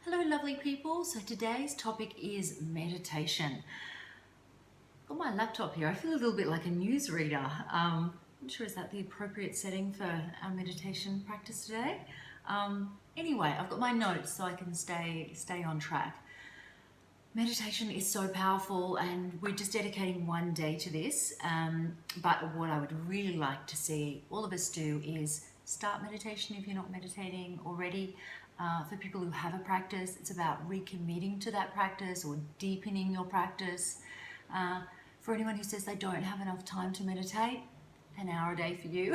Hello lovely people, so today's topic is meditation. Got my laptop here, I feel a little bit like a newsreader. I'm not sure is that the appropriate setting for our meditation practice today. Anyway, I've got my notes so I can stay on track. Meditation is so powerful and we're just dedicating one day to this, but what I would really like to see all of us do is start meditation if you're not meditating already. For people who have a practice, it's about recommitting to that practice or deepening your practice. For anyone who says they don't have enough time to meditate, an hour a day for you.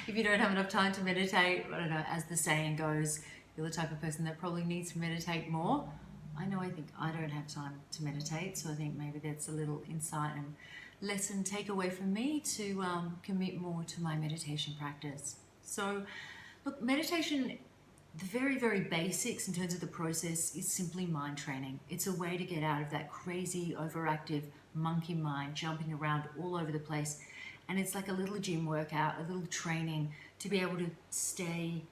If you don't have enough time to meditate, I don't know, as the saying goes, you're the type of person that probably needs to meditate more. I know I think I don't have time to meditate, so I think maybe that's a little insight and lesson takeaway from me to commit more to my meditation practice. So, look, meditation, the very, very basics in terms of the process is simply mind training. It's a way to get out of that crazy, overactive monkey mind jumping around all over the place. And it's like a little gym workout, a little training to be able to stay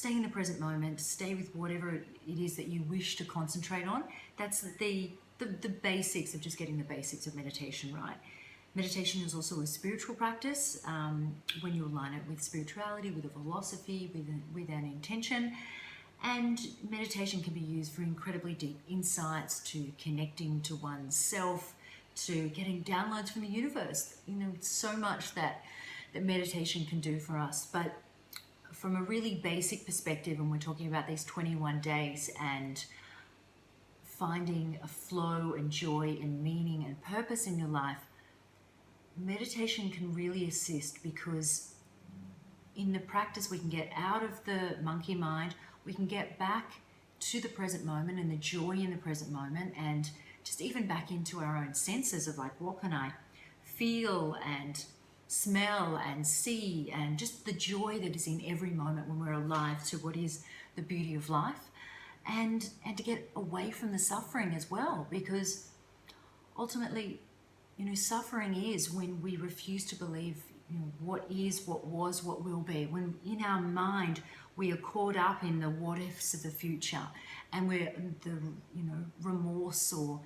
in the present moment, stay with whatever it is that you wish to concentrate on. That's the basics of just getting the basics of meditation right. Meditation is also a spiritual practice when you align it with spirituality, with a philosophy, with an intention. And meditation can be used for incredibly deep insights, to connecting to oneself, to getting downloads from the universe. You know, so much that meditation can do for us. But from a really basic perspective, and we're talking about these 21 days and finding a flow and joy and meaning and purpose in your life, meditation can really assist, because in the practice we can get out of the monkey mind, we can get back to the present moment and the joy in the present moment, and just even back into our own senses of like, what can I feel and smell and see, and just the joy that is in every moment when we're alive to what is the beauty of life, and to get away from the suffering as well, because ultimately, you know, suffering is when we refuse to believe, you know, what is, what was, what will be. When in our mind we are caught up in the what ifs of the future, and we're the, you know, remorse or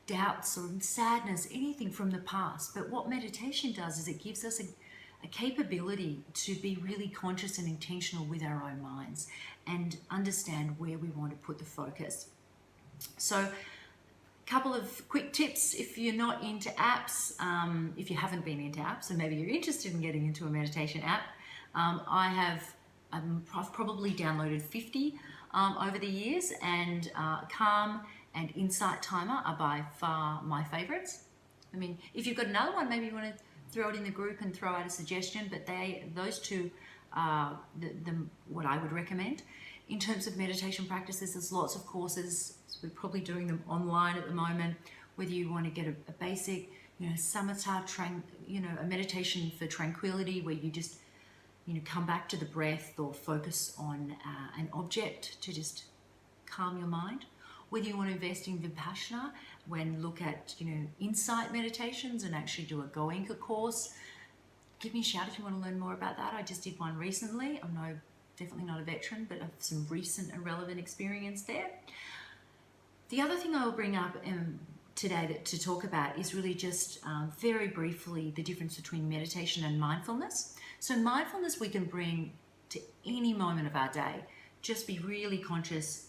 doubts or sadness, anything from the past. But what meditation does is it gives us a capability to be really conscious and intentional with our own minds and understand where we want to put the focus. So, couple of quick tips if you're not into apps, if you haven't been into apps, and maybe you're interested in getting into a meditation app. I've probably downloaded 50 over the years, and Calm and Insight Timer are by far my favorites. I mean, if you've got another one, maybe you want to throw it in the group and throw out a suggestion, but those two are what I would recommend. In terms of meditation practices, there's lots of courses. So we're probably doing them online at the moment. Whether you want to get a basic, you know, samatha, a meditation for tranquility, where you just, you know, come back to the breath or focus on an object to just calm your mind. Whether you want to invest in Vipassana, look at, you know, insight meditations and actually do a Goenka course. Give me a shout if you want to learn more about that. I just did one recently. I'm definitely not a veteran, but I have some recent and relevant experience there. The other thing I will bring up today to talk about is really just very briefly the difference between meditation and mindfulness. So mindfulness we can bring to any moment of our day. Just be really conscious.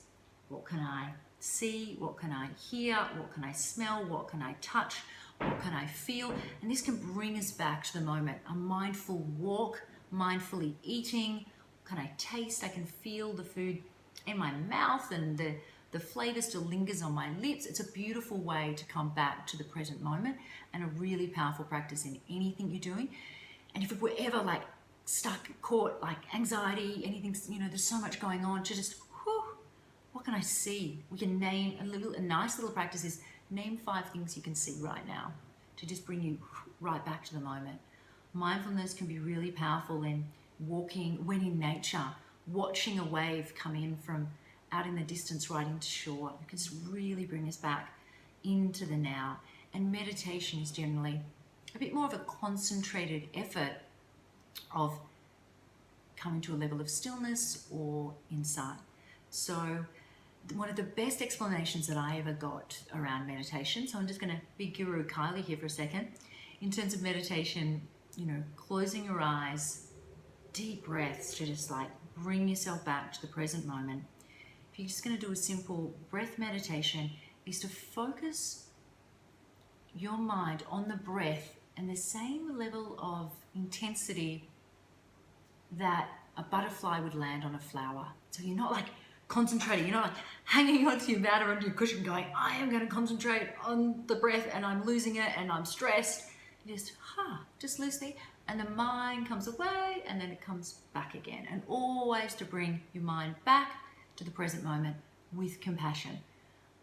What can I see? What can I hear? What can I smell? What can I touch? What can I feel? And this can bring us back to the moment. A mindful walk, mindfully eating. Can I taste? I can feel the food in my mouth, and the flavor still lingers on my lips. It's a beautiful way to come back to the present moment, and a really powerful practice in anything you're doing. And if we're ever like stuck, caught, like anxiety, anything, you know, there's so much going on, to just, what can I see? We can name a nice little practice is name 5 things you can see right now, to just bring you right back to the moment. Mindfulness can be really powerful in walking, when in nature, watching a wave come in from out in the distance right into shore. It can just really bring us back into the now. And meditation is generally a bit more of a concentrated effort of coming to a level of stillness or insight. So one of the best explanations that I ever got around meditation. So I'm just going to be Guru Kylie here for a second. In terms of meditation, closing your eyes, deep breaths to just like bring yourself back to the present moment. If you're just going to do a simple breath meditation, is to focus your mind on the breath and the same level of intensity that a butterfly would land on a flower. So you're not like concentrating, you're not like hanging onto your mat or onto your cushion going, I am going to concentrate on the breath and I'm losing it and I'm stressed. Just loosely, and the mind comes away and then it comes back again. And always to bring your mind back to the present moment with compassion.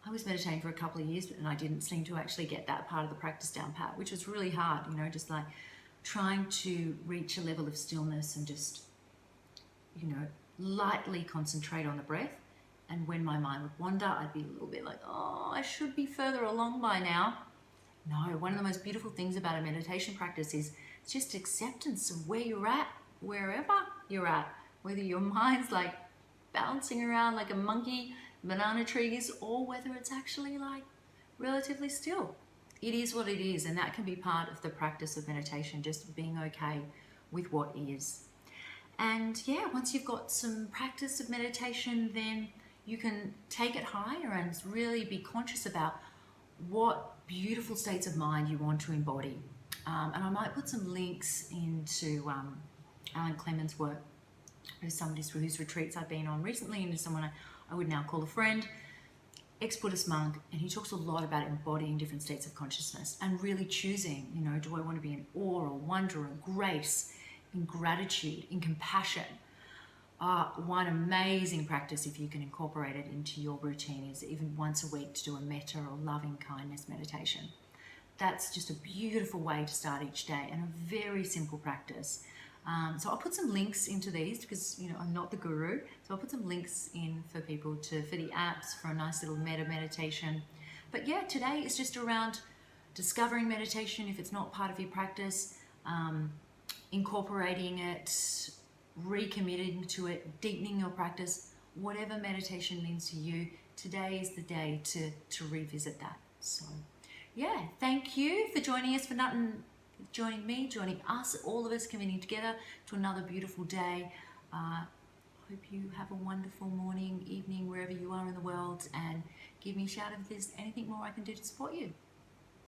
I was meditating for a couple of years and I didn't seem to actually get that part of the practice down pat, which was really hard, just like trying to reach a level of stillness and just, lightly concentrate on the breath. And when my mind would wander, I'd be a little bit like, oh, I should be further along by now. No, one of the most beautiful things about a meditation practice is just acceptance of where you're at, wherever you're at, whether your mind's like bouncing around like a monkey, banana trees, or whether it's actually like relatively still. It is what it is, and that can be part of the practice of meditation, just being okay with what is. And yeah, once you've got some practice of meditation, then you can take it higher and really be conscious about what beautiful states of mind you want to embody. And I might put some links into Alan Clement's work, who's somebody whose retreats I've been on recently, and is someone I would now call a friend, ex-Buddhist monk, and he talks a lot about embodying different states of consciousness and really choosing, do I want to be in awe or wonder or grace, in gratitude, in compassion. One amazing practice, if you can incorporate it into your routine, is even once a week to do a metta or loving kindness meditation. That's just a beautiful way to start each day and a very simple practice. So I'll put some links into these because I'm not the guru. So I'll put some links in for people for the apps for a nice little metta meditation. But yeah, today is just around discovering meditation if it's not part of your practice, incorporating it, recommitting to it, deepening your practice, whatever meditation means to you. Today is the day to revisit that. So yeah, thank you for joining us, joining us, all of us convening together to another beautiful day. Hope you have a wonderful morning, evening, wherever you are in the world, and give me a shout if there's anything more I can do to support you.